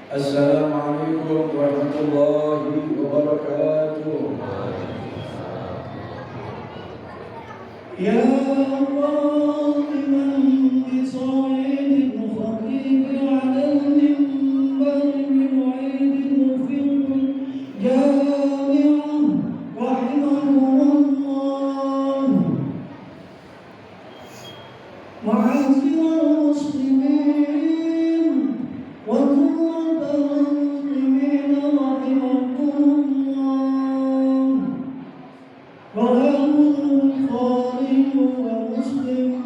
Assalamualaikum warahmatullahi wabarakatuh. Ya qa'iman bi sa'idin khatib 'ala al-minbar min 'aidin fil jami'ah rahimahullah ma'asyiral muslimin wa zurratal muslimin rahimakumullah wa ومسلم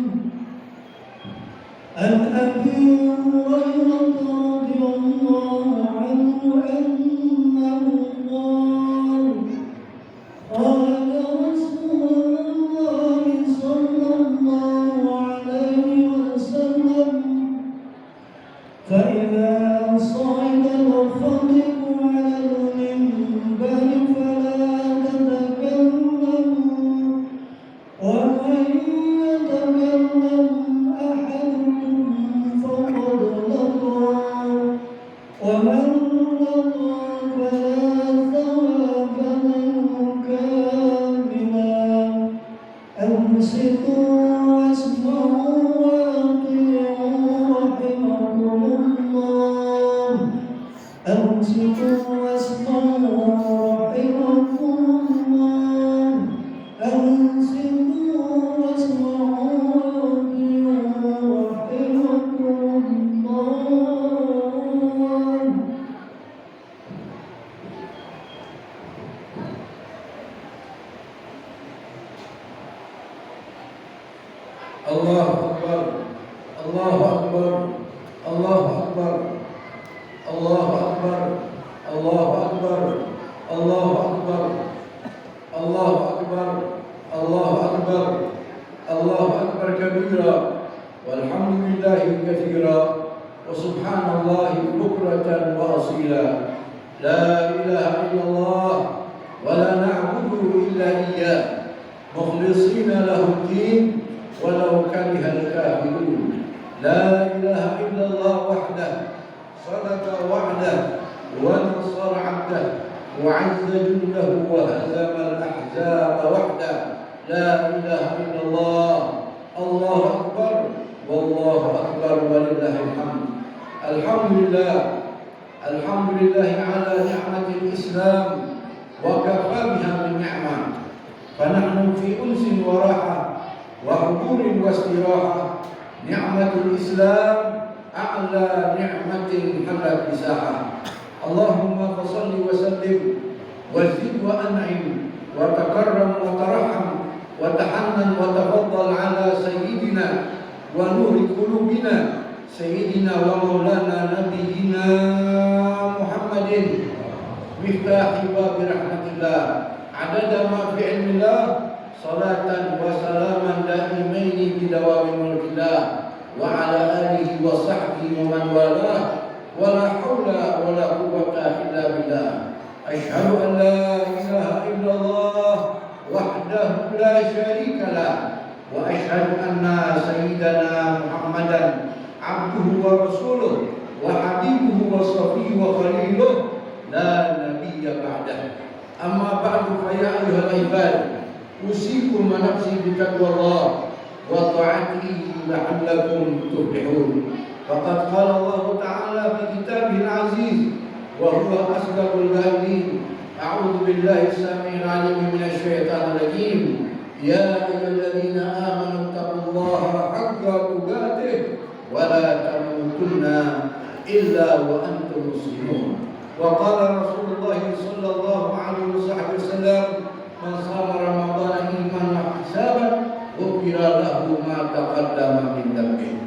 عن أبي هريرة رضي الله عنه أنه قال رسول الله صلى الله عليه وسلم فإذا صعد الخطيب على المنبر فلا تتكلموا ومن يتكلم أحدكم فقد لغى ومن لغى فلا ثواب له كاملا أمسكوا واسمعوا وأطيعوا رحمكم الله أمسكوا واسمعوا رحمكم الله أنصتوا واسمعوا وأطيعوا رحمكم الله. Allahu Akbar, Allahu Akbar, Allahu Akbar, Allahu Akbar, Allahu Akbar, Allahu Akbar, Allahu Akbar, Allahu Akbar, Allahu Akbar kabira, walhamdulillahi katsira, wa subhanallahi bukratan wa asila. La ilaha illallah wa la na'budu illa iyyah, mukhlishina lahu ad-din walau karihal kafirun. La ilaha illallah wahdah, sadaqa wa'dah, wa nasara 'abdah, وعز جنده وهزم الأحزاب وحده. لا إله إلا الله. الله أكبر والله أكبر ولله الحمد. الحمد لله، الحمد لله على نعمة الإسلام وكفى بها من نعمة، فنحن في أنس وراحة وحضور واستراحة. نعمة الإسلام أعلى نعمة حلت بساحة. اللهم فصل وسلم وزد وأنعم وتكرم وترحم وتحنن وتفضل على سيدنا ونور قلوبنا سيدنا ومولانا نبينا محمد مفتاح باب رحمة الله عدد ما في علم الله صلاة وسلاما دائمين بدوام ملك الله وعلى آله وصحبه ومن والاه ولا حول ولا قوة إلا بالله. أشهد أن لا إله إلا الله وحده لا شريك له، وأشهد أن سيدنا محمدا عبده ورسوله وحبيبه وصفيه وخليله لا نبي بعده. أما بعد فيا أيها العباد أوصيكم ونفسي بتقوى الله وطاعته لعلكم تفلحون. فقد قال الله تعالى في كتابه العزيز وهو أصدق القائلين: أعوذ بالله السميع العليم من الشيطان الرجيم. يا أيها الذين آمنوا اتقوا الله حق تقاته ولا تموتن إلا وأنتم مسلمون. وقال رسول الله صلى الله عليه وسلم: من صام رمضان إيمانا واحتسابا غفر له ما تقدم من ذنبه.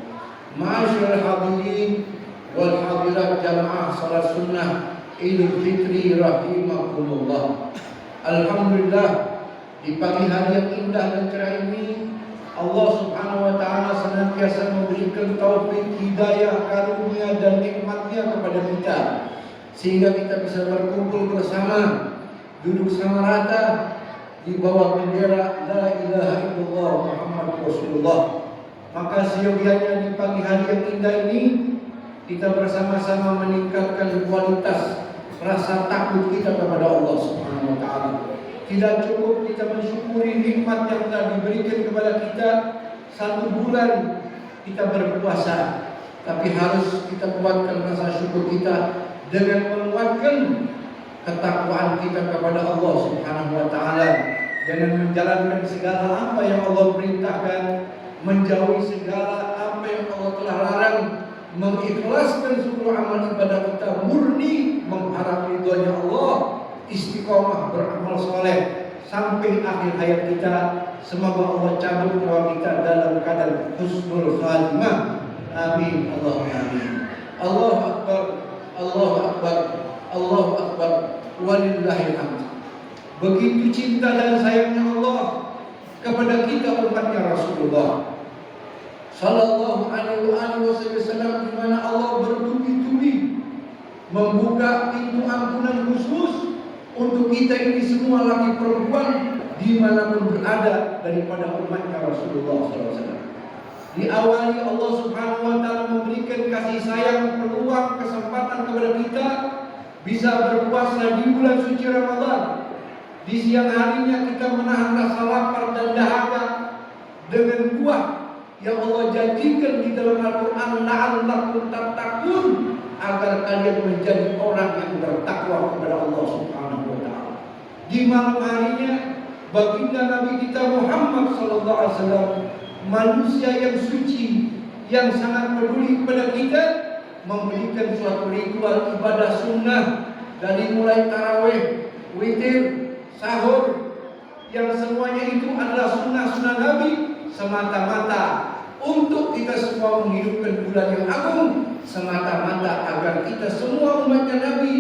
Ma'asyiral hadirin wal hadirat jamaah salat sunnah Idul Fitri rahimakumullah. Alhamdulillah, di pagi hari yang indah dan cerah ini Allah Subhanahu wa taala senantiasa memberikan taufik, hidayah, karunia dan nikmat-Nya kepada kita sehingga kita bisa berkumpul bersama, duduk sama rata di bawah bendera la ilaha illallah Muhammad Rasulullah. Maka seyogianya di pagi hari yang indah ini kita bersama-sama meningkatkan kualitas rasa takut kita kepada Allah Subhanahu wa taala. Tidak cukup kita mensyukuri nikmat yang telah diberikan kepada kita 1 bulan kita berpuasa, tapi harus kita kuatkan rasa syukur kita dengan menguatkan ketakwaan kita kepada Allah Subhanahu wa taala, dengan menjalankan segala apa yang Allah perintahkan, menjauhi segala apa yang Allah telah larang, mengikhlaskan seluruh amal ibadah kita murni mengharap ridhonya Allah, istiqomah beramal soleh sampai akhir hayat kita. Semoga Allah cabut nyawa kita dalam keadaan husnul khatimah. Amin. Allahumma amin. Allahu akbar, Allahu akbar, Allahu akbar, walillahil hamd. Begitu cinta dan sayangnya Allah kepada kita umatnya Rasulullah Sallallahu alaihi wasallam, di mana Allah bertubi-tubi membuka pintu ampunan khusus untuk kita ini semua laki perempuan dimanapun berada daripada umatnya Rasulullah SAW. Diawali Allah Subhanahu wa taala memberikan kasih sayang, peluang, kesempatan kepada kita bisa berpuasa di bulan suci Ramadan. Di siang harinya kita menahan rasa lapar dan dahaga dengan buah yang Allah janjikan di dalam Al-Quran, la'allakum tattaqun, agar kalian menjadi orang yang bertakwa kepada Allah Subhanahu wa taala. Di malam harinya baginda Nabi kita Muhammad sallallahu alaihi wasallam, manusia yang suci yang sangat peduli kepada kita, memberikan suatu ritual ibadah sunnah dari mulai tarawih, witir, sahur, yang semuanya itu adalah sunnah-sunnah Nabi semata-mata untuk kita semua menghidupkan bulan yang agung, semata-mata agar kita semua umatnya Nabi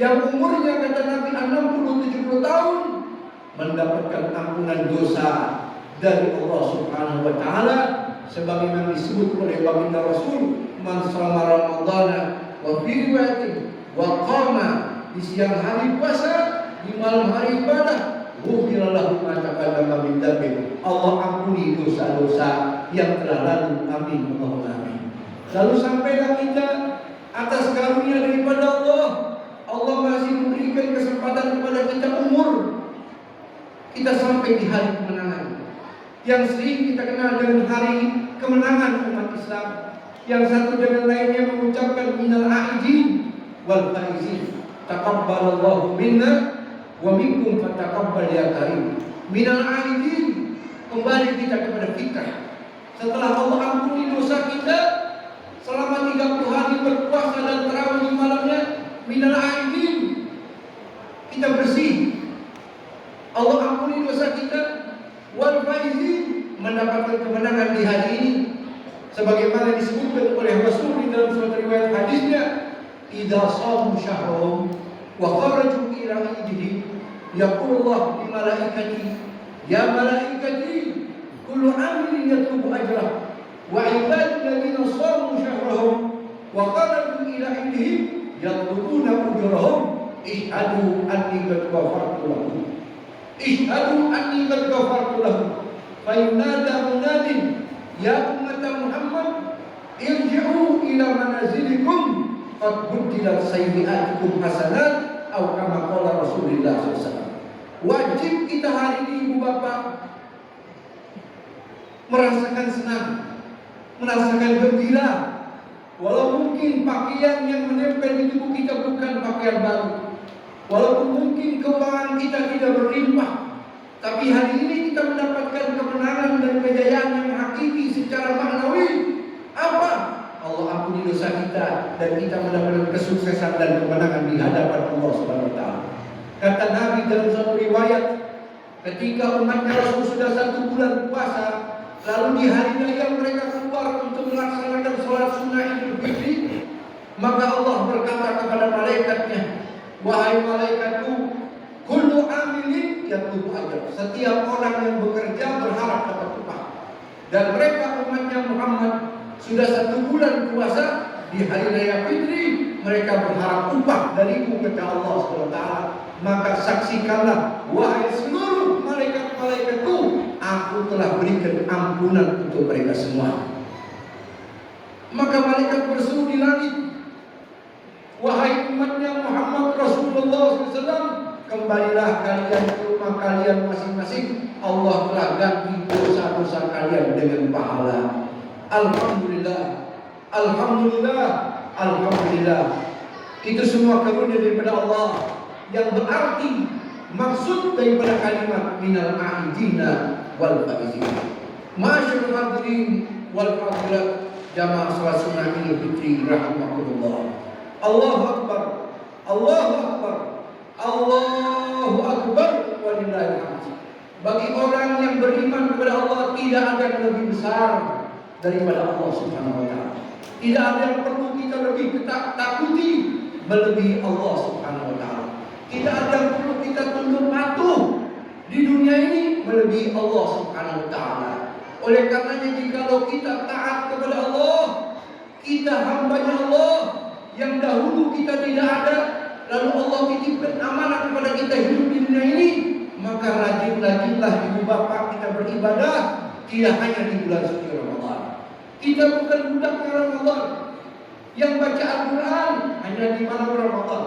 yang umurnya kata Nabi 60-70 tahun mendapatkan ampunan dosa dari Allah Subhanahu wa taala, sebagaimana disebut oleh baginda Rasul, man shoma ramadhana wa fi riwayatin wa qama, di siang hari puasa, di malam hari ibadah, ghufira lahu ma taqaddama min dhanbi, Allah ampuni dosa-dosa yang telah lalu. Amin. Allahumma amin. Lalu sampailah kita atas karunia daripada Allah. Allah masih memberikan kesempatan kepada kita umur, kita sampai di hari kemenangan yang sering kita kenal dengan hari kemenangan umat Islam, yang satu dengan lainnya mengucapkan minal aidin wal faizin, taqabbalallahu minna wa minkum fataqabbal ya karim. Minal aidin, kembali kita kepada fitrah. Setelah Allah ampuni dosa kita selama 30 hari berpuasa dan tarawih malamnya, minal aidin, kita bersih, Allah ampuni dosa kita. Wal faizin, mendapatkan kemenangan di hari ini, sebagaimana disebutkan oleh Rasul di dalam suatu riwayat hadisnya, idza shamu syahrahum wa kharaju ila idihim yaqulullah li malaikati ya malaikati kullu amilin yatlubu ajrah wa ibadul ladzina shamu syahrahum wa kharaju ila idihim yatlubuna ujurahum ishhadu anni qad ghafartu lahum, ishhadu anni qad ghafartu lahum. Fayunada munadin ya umat Muhammad irji'u ila manazilikum qad buddilat sayyi'atikum hasanat, atau kama qala Rasulullah SAW. Wajib kita hari ini ibu bapak merasakan senang, merasakan gembira, walau mungkin pakaian yang menempel di tubuh kita bukan pakaian baru, walaupun mungkin keuangan kita tidak berlimpah, tapi hari ini kita mendapatkan kemenangan dan kejayaan yang hakiki secara maknawi. Apa? Allah ampuni dosa kita dan kita mendapatkan kesuksesan dan kemenangan di hadapan Allah Subhanahu wa taala. Kata Nabi dalam suatu riwayat, ketika umatnya Rasul sudah 1 bulan puasa, lalu di hari raya mereka keluar untuk melaksanakan sholat sunnah Idul Fitri, maka Allah berkata kepada malaikatnya, wahai malaikatku, kullu amilin yatlubu ajr, setiap orang yang bekerja berharap dapat upah. Dan mereka umatnya Muhammad sudah 1 bulan puasa, di hari raya Fitri mereka berharap upah dariku kata Allah SWT. Maka saksikanlah wahai seluruh malaikat-malaikatku, aku telah berikan ampunan untuk mereka semua. Maka malaikat berseru di langit, wahai umatnya Muhammad Rasulullah SAW, kembalilah kalian ke rumah kalian masing-masing. Allah telah ganti dosa-dosa kalian dengan pahala. Alhamdulillah, Alhamdulillah, Alhamdulillah. Itu semua karunia daripada Allah, yang berarti maksud daripada kalimat minal a'idina wal faizin. Masyaallah hadirin wal fadilat jamaah salat sunnah Idul Fitri rahimakumullah. Allahu akbar, Allahu akbar, Allahu akbar walillahil hamd. Bagi orang yang beriman kepada Allah, tidak ada yang lebih besar daripada Allah Subhanahu wa taala. Tidak ada yang perlu kita lebih takuti melebihi Allah Subhanahu wa taala. Tidak ada yang perlu kita tunduk patuh di dunia ini melebihi Allah Subhanahu wa taala. Oleh karenanya jikalau kita taat kepada Allah, kita hambanya Allah yang dahulu kita tidak ada, lalu Allah titipkan amanah kepada kita hidup di dunia ini, maka rajin-rajinlah ibu bapak kita beribadah, tidak hanya di bulan suci Ramadan. Kita bukan budaknya Ramadan yang baca Al-Quran hanya di malam Ramadan,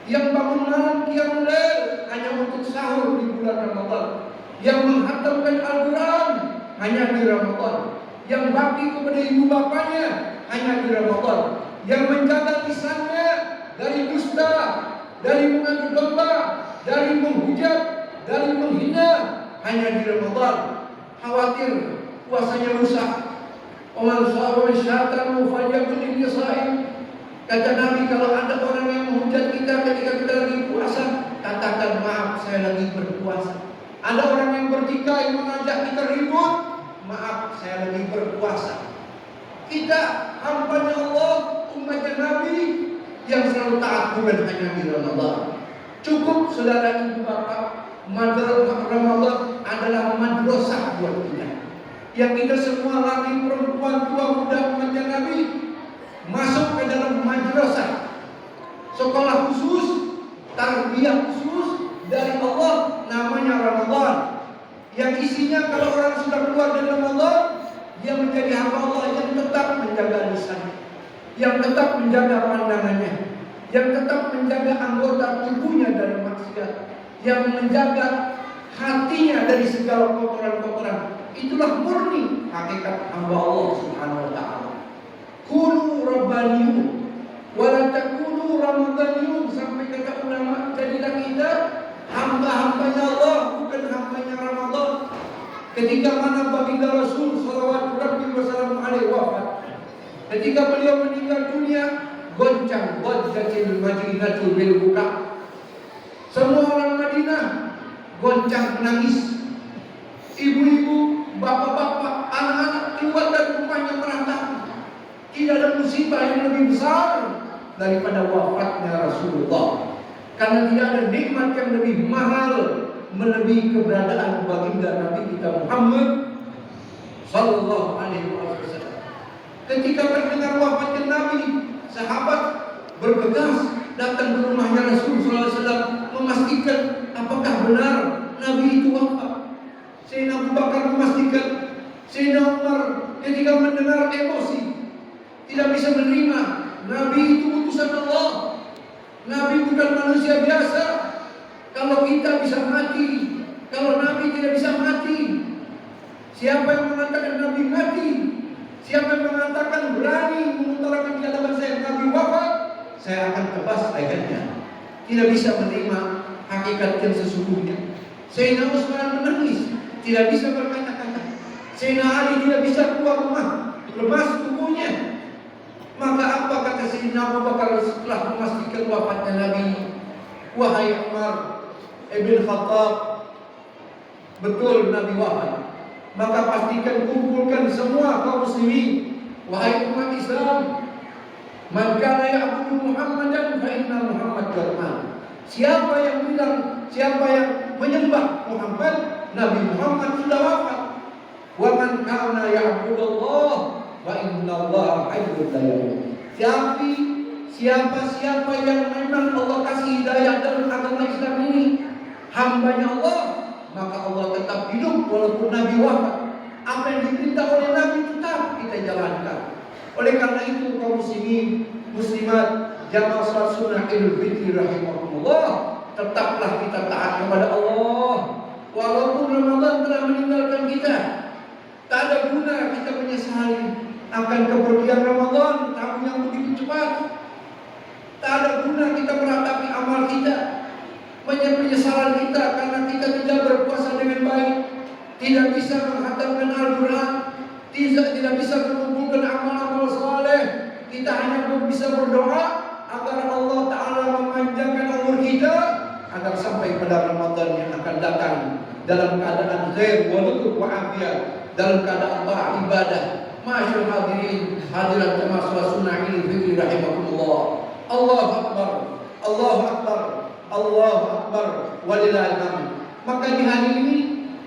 yang bangun malam qiyamul lail hanya untuk sahur di bulan Ramadan, yang menghatamkan Al-Quran hanya di Ramadan, yang bakti kepada ibu bapaknya hanya di Ramadan, yang menjaga lisannya dari dusta, dari mengadu domba, dari menghujat, dari menghina hanya di Ramadan. Khawatir puasanya rusak. Oman sahabat syaitan fajabun lisaim. Kata Nabi, kalau ada orang yang menghujat kita ketika kita lagi puasa, katakan maaf, saya lagi berpuasa. Ada orang yang bertikai mengajak kita ribut, maaf, saya lagi berpuasa. Kita hambanya Allah, umatnya Nabi yang selalu taat bukan hanya di Ramadan. Cukup saudara ibu bapak, Ramadan adalah madrasah buat kita. Yang kita semua laki perempuan tua muda umatnya Nabi masuk ke dalam madrasah, sekolah khusus, tarbiyah khusus dari Allah namanya Ramadan. Yang isinya kalau orang sudah keluar dari Ramadan, dia menjadi hamba Allah yang tetap menjaga lisannya, yang tetap menjaga pandangannya, yang tetap menjaga anggota tubuhnya dari maksiat, yang menjaga hatinya dari segala kotoran-kotoran. Itulah murni hakikat hamba Allah Subhanahu wa taala. Kunu rabbaniyun wa la takunu ramadaniyun, sampai kata ulama, jadilah kita hamba-hambanya Allah, bukan hambanya Ramadan. Ketika mana baginda Rasul sallallahu alaihi wasallam wafat, ketika beliau meninggal dunia, goncang wadjatil madinatu bil buka. Semua orang Madinah goncang menangis. Ibu-ibu, bapak-bapak, anak-anak keluar dari rumahnya merantau. Tidak ada musibah yang lebih besar daripada wafatnya Rasulullah. Karena tidak ada nikmat yang lebih mahal melebihi keberadaan baginda Nabi kita Muhammad sallallahu alaihi wasallam. Ketika mendengar wafatnya Nabi, sahabat bergegas datang ke rumahnya Rasul sallallahu alaihi wasallam memastikan apakah benar Nabi itu wafat. Sayyidina Abu Bakar memastikan, Sayyidina Umar ketika mendengar emosi tidak bisa menerima. Nabi itu utusan Allah, Nabi bukan manusia biasa. Kalau kita bisa mati, kalau Nabi tidak bisa mati. Siapa yang mengatakan Nabi mati? Siapa yang mengatakan berani mengutarakan di hadapan saya Nabi wafat? Saya akan tebas lehernya. Tidak bisa menerima hakikat yang sesungguhnya. Sayyidina Utsman menangis, tidak bisa berkata-kata. Sayyidina Ali tidak bisa keluar rumah, lemas tubuhnya. Maka apa kata Sayyidina Abu Bakar setelah memastikan wafatnya Nabi? Wahai Umar ibn Khattab, betul Nabi wafat. Maka pastikan kumpulkan semua kaum muslimin. Wahai umat Islam, man kana ya'budu Muhammadan fa inna Muhammad qad. Siapa yang bilang, siapa yang menyembah Muhammad, Nabi Muhammad sudah wafat. Wa man kana ya'budu Allah wa inna Allah hayyun la yamut. Siapa yang memang Allah kasih hidayah dalam agama Islam ini, hambanya Allah, maka Allah tetap hidup walaupun Nabi wafat. Apa yang diperintah oleh Nabi tetap kita jalankan. Oleh karena itu kaum muslimin, muslimat, jamaah salat sunnah Idul Fitri rahimakumullah, tetaplah kita taat kepada Allah. Walaupun Ramadan telah meninggalkan kita, tak ada guna kita menyesali akan kepergian Ramadan tahun yang begitu cepat. Tak ada guna kita meratapi amal kita, penyesalan kita karena kita tidak berpuasa dengan baik, tidak bisa menghatamkan Al-Quran, tidak bisa mengumpulkan amal-amal saleh. Kita hanya bisa berdoa agar Allah Ta'ala memanjangkan umur kita, agar sampai pada Ramadan yang akan datang dalam keadaan khair wa lutuf wa afiyah, dalam keadaan ta'at ibadah. Masyaallah hadirin hadirat jemaah salat sunnah Idul Fitri rahimakumullah. Allahu akbar, Allahu akbar, Allahu akbar, walillahil hamd. Maka di hari ini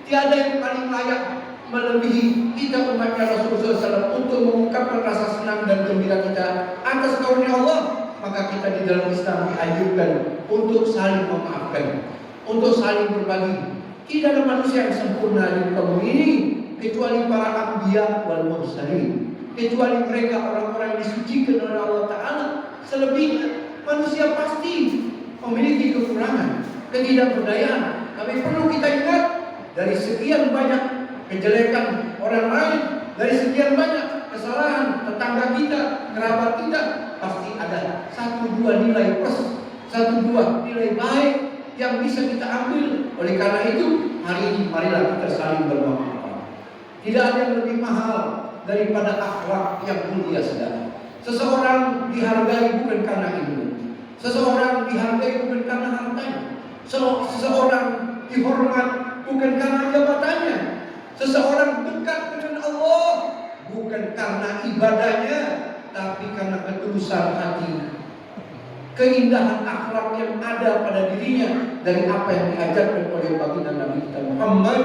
tiada yang paling layak melebihi kita umatnya Rasulullah SAW untuk mengungkapkan rasa senang dan gembira kita atas karunia Allah. Maka kita di dalam Islam dianjurkan untuk saling memaafkan, untuk saling berbagi. Tidak ada manusia yang sempurna di muka bumi ini kecuali para anbiya wal mursalin, kecuali mereka orang-orang yang disucikan oleh Allah Ta'ala. Selebihnya manusia pasti memiliki kekurangan, ketidakberdayaan. Tapi perlu kita ingat, dari sekian banyak kejelekan orang lain, dari sekian banyak kesalahan tetangga kita, kerabat kita, pasti ada satu dua nilai plus, satu dua nilai baik yang bisa kita ambil. Oleh karena itu, hari ini marilah kita saling bermaaf. Tidak ada yang lebih mahal daripada akhlak yang mulia, saudara. Seseorang dihargai bukan karena ilmu, seseorang dihargai bukan karena hartanya, seseorang dihormat bukan karena jabatannya, seseorang dekat dengan Allah bukan karena ibadahnya, tapi karena ketulusan hati, keindahan akhlak yang ada pada dirinya dari apa yang diajarkan oleh baginda Nabi kita Muhammad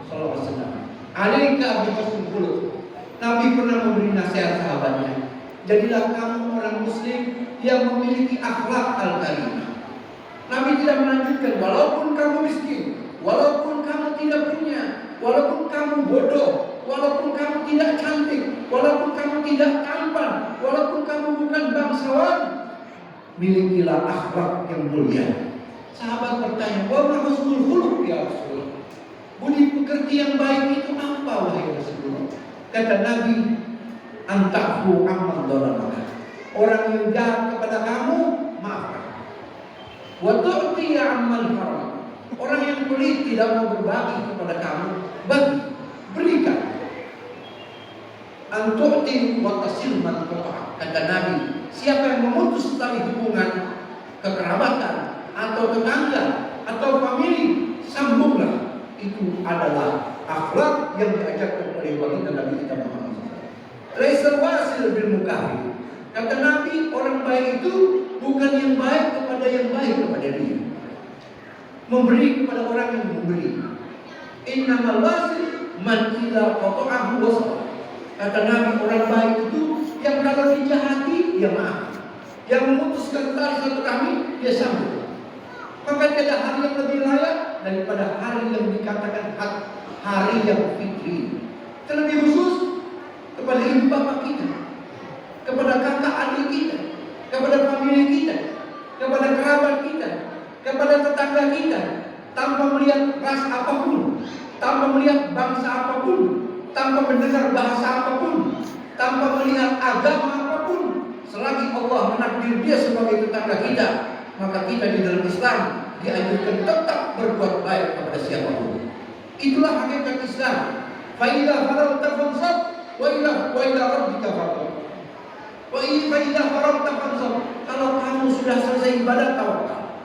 sallallahu alaihi wasallam. Alaika bi husnul khuluq. Nabi pernah memberi nasihat sahabatnya, jadilah kamu orang muslim yang memiliki akhlak al-karimah. Nabi tidak melanjutkan, walaupun kamu miskin, walaupun kamu tidak punya, walaupun kamu bodoh, walaupun kamu tidak cantik, walaupun kamu tidak tampan, walaupun kamu bukan bangsawan, milikilah akhlak yang mulia. Sahabat bertanya, wa ma husnul khuluq ya Rasulullah? Budi pekerti yang baik itu apa wahai Rasulullah? Kata Nabi, antahu amman dhalamaka. Orang yang jahat kepada kamu, maafkan. Wa tu'ti amman haram. Orang yang pelit tidak mau berbagi kepada kamu, bagi, berikan. Antu'ti wa tasil man qata'a. Kata Nabi, siapa yang memutus tali hubungan kekerabatan atau tetangga atau famili, sambunglah. Itu adalah akhlak yang diajarkan oleh baginda Nabi kita Muhammad. Laisal wasil bil mukafi. Kata Nabi, orang baik itu bukan yang baik kepada yang baik kepada dia, memberi kepada orang yang memberi. Innamal wasil man idza qata'ahu wasal. Kata Nabi, orang baik itu yang kalau dijahati dia maaf, yang memutuskan tali silaturahmi dia sambung. Maka tidak ada hari yang lebih layak daripada hari yang dikatakan hari yang fitri. Terlebih khusus kepada ibu bapak kita, kepada kakak adik kita, kepada famili kita, kepada kerabat kita, kepada tetangga kita, tanpa melihat ras apapun, tanpa melihat bangsa apapun, tanpa mendengar bahasa apapun, tanpa melihat agama apapun, selagi Allah menakdir dia sebagai tetangga kita, maka kita di dalam Islam dianjurkan tetap berbuat baik kepada siapapun. Itulah hakikat Islam. Fa idza faragta fansab wa ila rabbika farghab. Fa idza faragta fansab. Kalau kamu sudah selesai ibadah, tawakal.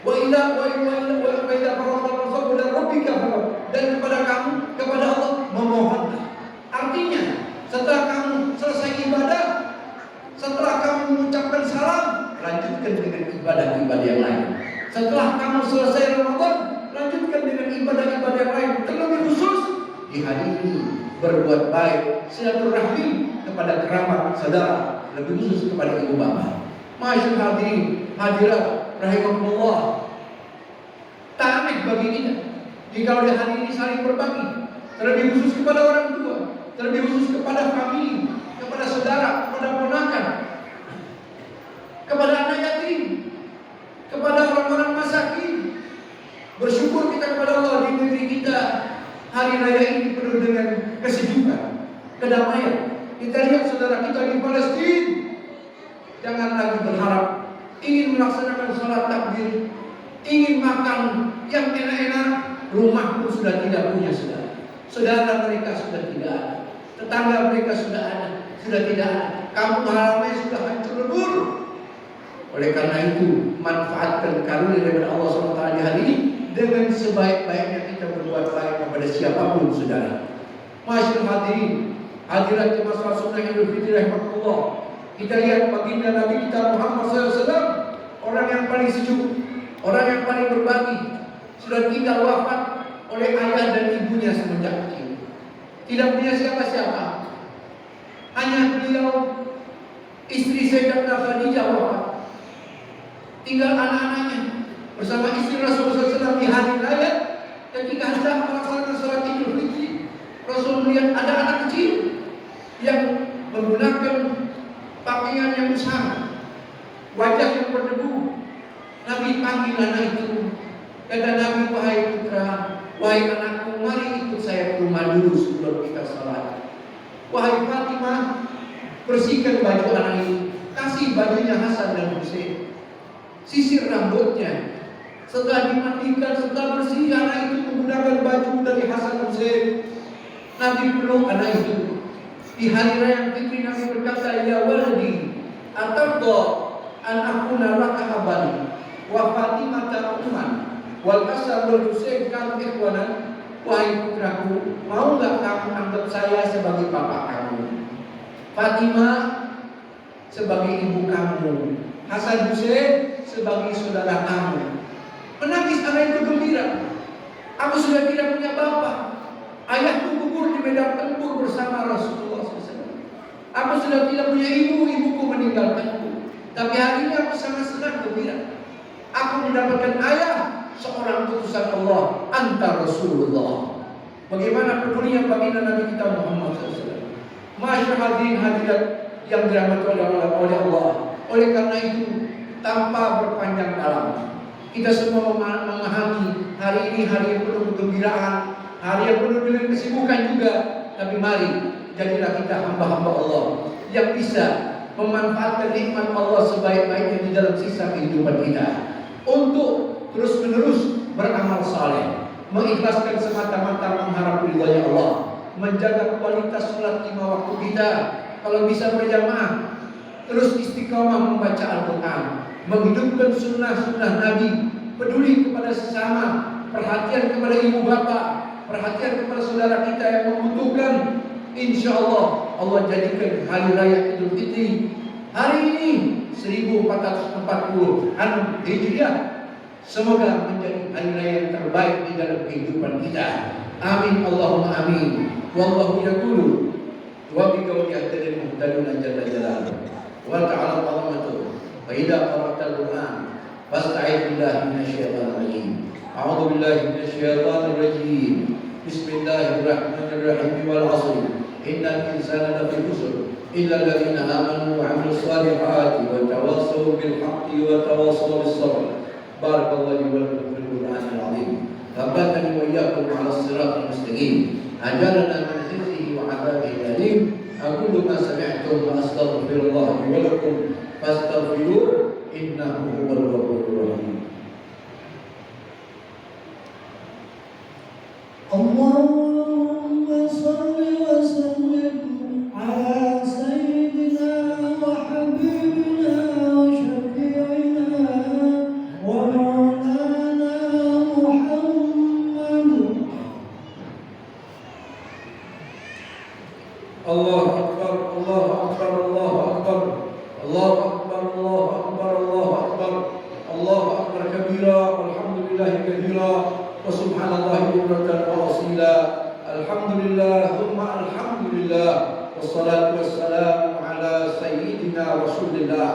Wa idza faragta fansab ila rabbika farghab. Dan kepada kamu, kepada Allah memohonlah. Artinya, setelah kamu selesai ibadah, setelah kamu mengucapkan salam, lanjutkan dengan ibadah-ibadah yang lain. Setelah kamu selesai Ramadan, lanjutkan dengan ibadah-ibadah yang lain. Terlebih khusus di hari ini, berbuat baik, silaturahmi kepada kerabat, saudara, lebih khusus kepada ibu bapak. Masyaallah hadirin, hadirat rahimakumullah. Tak aneh bagi kita jika di hari ini saling berbagi, terlebih khusus kepada orang tua, terlebih khusus kepada famili, kepada saudara, kedamaian. Kita lihat saudara kita di Palestina, jangan lagi berharap ingin melaksanakan salat takbir, ingin makan yang enak-enak, rumah pun sudah tidak punya saudara. Saudara mereka sudah tidak ada, tetangga mereka sudah ada, sudah tidak ada. Kampung halamannya sudah hancur lebur. Oleh karena itu, manfaatkan karunia daripada Allah SWT di hari ini dengan sebaik-baiknya kita berbuat baik kepada siapapun saudara. Masyaallah hadirin, hadirat jemaah salat sunnah Idul Fitri rahmatullah. Kita lihat baginda Nabi kita Muhammad SAW, orang yang paling sejuk, orang yang paling berbagi, sudah tinggal wafat oleh ayah dan ibunya semenjak kecil. Tidak punya siapa-siapa. Hanya beliau, istri Sayyidatina Khadijah wafat. Tinggal anak-anaknya bersama istri Rasulullah SAW di hari raya. Ketika hendak melaksanakan salat Idul Fitri, Rasul melihat ada anak kecil yang menggunakan pakaian yang besar, wajah yang berdebu. Nabi panggil anak itu. Kata Nabi, wahai putra, wahai anakku, mari ikut saya ke rumah dulu sebelum kita salat. Wahai Fatimah, bersihkan baju anak ini, kasih bajunya Hasan dan Husain, sisir rambutnya. Setelah dimandikan, setelah bersih anak itu menggunakan baju dari Hasan Husain, Nabi peluk anak itu. Di hari raya Fitri Nabi berkata, ya waladi, atadha an akuna laka aban wa Fatimah umman wal Hasan wal Husain kanu ikhwanan. Wahai putraku, mau enggak kamu anggap saya sebagai bapak kamu, Fatimah sebagai ibu kamu, Hasan Husain sebagai saudara kamu? Menangis anak itu gembira. Aku sudah tidak punya bapak. Ayahku gugur di medan tempur bersama Rasulullah SAW. Aku sudah tidak punya ibu, ibuku meninggalkanku. Tapi hari ini aku sangat senang gembira. Aku mendapatkan ayah, seorang utusan Allah, anta Rasulullah. Bagaimana pedulinya baginda Nabi kita Muhammad SAW. Masyaallah hadirin hadirat yang dirahmati oleh Allah. Oleh karena itu, tanpa berpanjang dalam, kita semua memahami hari ini hari yang penuh kegembiraan, hari yang penuh dengan kesibukan juga. Tapi mari, jadilah kita hamba-hamba Allah yang bisa memanfaatkan nikmat Allah sebaik-baiknya di dalam sisa kehidupan kita, untuk terus-menerus beramal saleh, mengikhlaskan semata-mata mengharap ridha Allah, menjaga kualitas salat 5 waktu kita, kalau bisa berjamaah, terus istiqamah membaca Al-Quran, menghidupkan sunnah-sunnah Nabi, peduli kepada sesama, perhatian kepada ibu bapak, perhatian kepada saudara kita yang membutuhkan. Insya Allah, Allah jadikan hari raya Idul Fitri hari ini 1440 Hijriah semoga menjadi hari raya yang terbaik di dalam kehidupan kita. Amin Allahumma amin. Wallahu yaqulu wa bi qawli yahtadil muhtaduna jalla jalaluhu wa ta'ala azamatuhu. Fa idza qara'tal Qur'an fasta'idz billahi minasyaitonir rajim. A'udzu billahi minasyaitonir rajim. Bismillahirrahmanirrahim. Wal 'ashr innal insana lafi khusr illa alladziina aamanu wa 'amilus shalihati wa tawassaw bil haqqi wa tawassaw bis sabr. Barakallahu li wa lakum fil Qur'anil 'azim. Thabatani wa iyyakum 'alas siratal mustaqim. Ajalana min khizyihi wa 'adzabil alim. Aqulu ma sami'tum wa astaghfirullah li wa lakum fastaghfiruhu innahu huwal ghafurur rahim. Allahumma shalli wa sallim ala sayyidina wa habibina wa syafi'ina wa maulana Muhammad. Allahu akbar, Allahu akbar, Allahu akbar, Allahu akbar, Allahu akbar, Allahu akbar, Allahu akbar kabira, walhamdulillahi katsira. وسبحان الله بكرة وأصيلا. الحمد لله ثم الحمد لله والصلاة والسلام على سيدنا رسول الله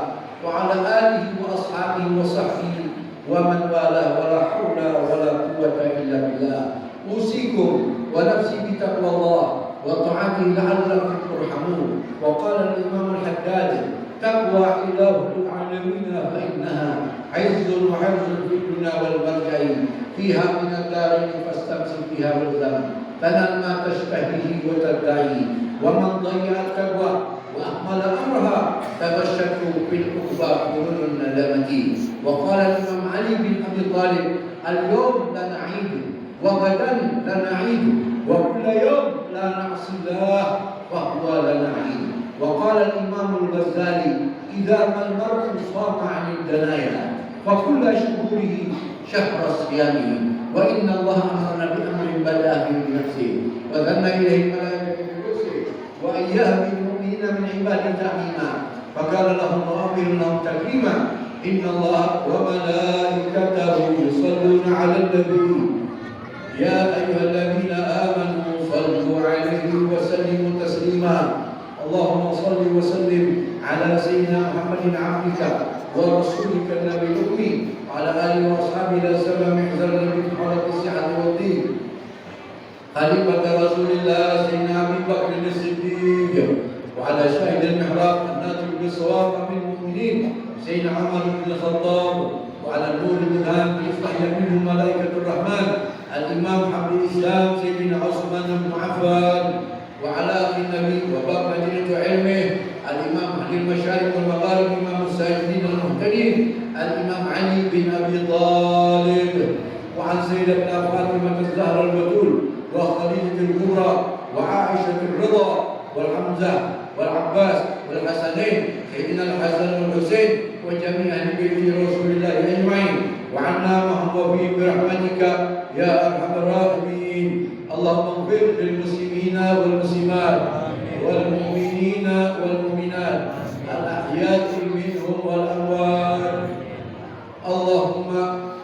وعلى آله وأصحابه وصحبه ومن والاه ولا حول ولا قوة إلا بالله. أوصيكم ونفسي بتقوى الله وطاعته لعلكم ترحمون. وقال الإمام الحداد تقوى إله العالمين فإنها عز وحرز في الدنيا والمرجع فيها من الدارين فاستمسك بها والزم تنال ما تشتهيه وتدعي ومن العقبى ظنون الندامة. وقال الإمام علي بن أبي طالب: اليوم لا نعيد وغدا لا نعيد وكل يوم لا نعصي الله فهو لا نعيد. وقال الإمام الغزالي: إذا ما المرء صام عن الدنايا فكل شهوره شهر صيامه، وإن الله أمرنا بأمر بدأ به بنفسه وذن إليه الملائكة بنفسه وإياه بالمؤمنين من عباده تعليما فقال لهم وأمر لهم تكريما إن الله وملائكته يصلون على النبي يا أيها الذين آمنوا صلوا عليه وسلموا تسليما اللهم صل وسلم على سيدنا محمد عبدك ورسولك النبي الأمي وعلى آله وأصحابه لا سبب محزن النبي في حالة الصحة والدين خليفة رسول الله سيدنا أبي بكر الصديق وعلى شاهد المحراب الناطق بالصواب من المؤمنين سيدنا عمر بن الخطاب وعلى النور الهام يفتح منه ملائكة الرحمن الإمام حبر الإسلام سيدنا عثمان بن عفان وعلى أخي النبي وباب مدينة علمه الإمام أهل المشارق والمغارب إمام الساجدين المهتدين الإمام علي بن أبي طالب وعن سيدتنا فاطمة الزهراء البتول وخديجة الكبرى وعائشة الرضا والحمزة والعباس والحسنين سيدنا الحسن والحسين وجميع أهل بيت رسول الله أجمعين وعنا معهم وفيهم برحمتك يا أرحم الراحمين. اللهم اغفر للمسلمين والمسلمات والمؤمنين والمؤمنات الأحياء منهم والأموات. اللهم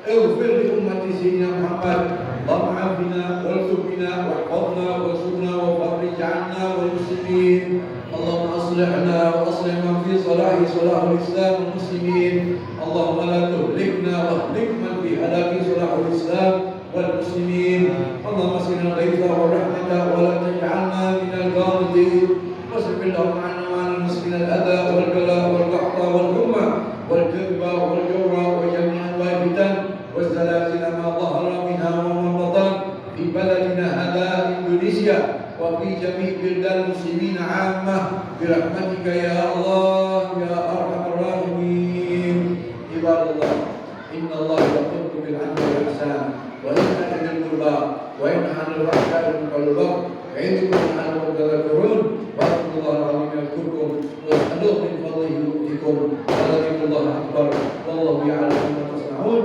اغفر لأمة سيدنا محمد اللهم عافنا والطف بنا واحفظنا وارزقنا وفرج عنا والمسلمين. اللهم اصلحنا واصلح من في صلاح صلاح الاسلام والمسلمين. اللهم لا تهلكنا واهلك من في هلاك صلاح الاسلام والمسلمين. اللهم اسقنا الغيث والرحمه ولا تجعلنا من القانطين. واصرف اللهم عنا وعن المسكين الاذى والبلاء والقحط والغمه والكذب والجور وجميع انواع الفتن والزلازل ما ظهر منها وما بطن في بلدنا هذا اندونيسيا وفي جميع بلدان المسلمين عامه برحمتك يا الله يا ارحم الراحمين. عباد الله ان الله يأمر بالعدل والاحسان وينهى عن القربى وينهى عن الفحشاء والمنكر يعظكم لعلكم تذكرون. واذكروا الله العظيم يذكركم واسألوه من فضله يؤتكم ولذكر الله اكبر والله يعلم ما تصنعون.